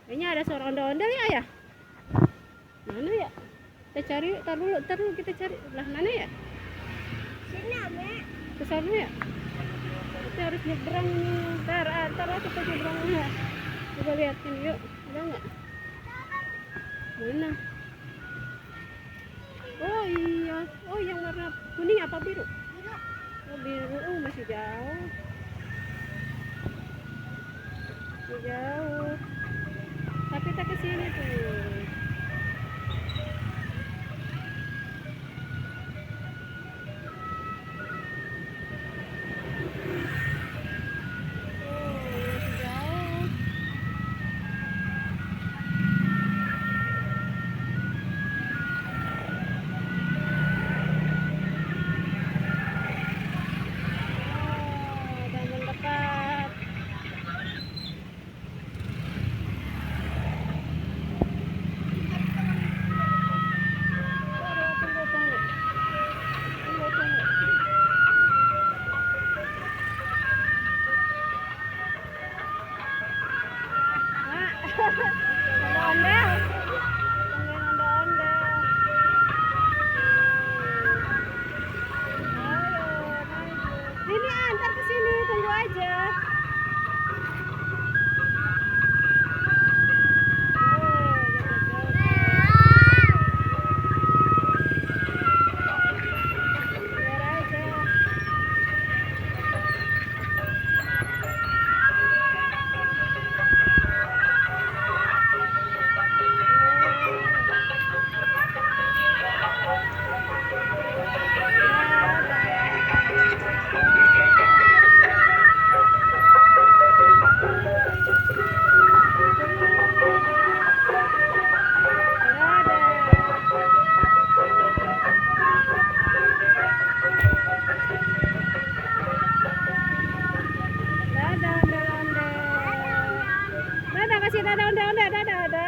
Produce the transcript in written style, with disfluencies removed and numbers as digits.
Kayaknya ada suara ondel-ondel ya, Ayah. Mana ya? Kita cari, tar dulu kita cari. Lah mana ya? Sini, Ame. Ke sana ya? Kita harus nyebrang nih. Ntar kita nyebrang ya. Coba liatin yuk. Ada nggak? Mana? Oh iya. Oh yang warna kuning apa biru? Biru. Oh biru. Oh masih jauh. Masih jauh. Tapi kita kesini tuh. Sini antar ke sini, tunggu aja. Dadah, kasih dadah, dadah.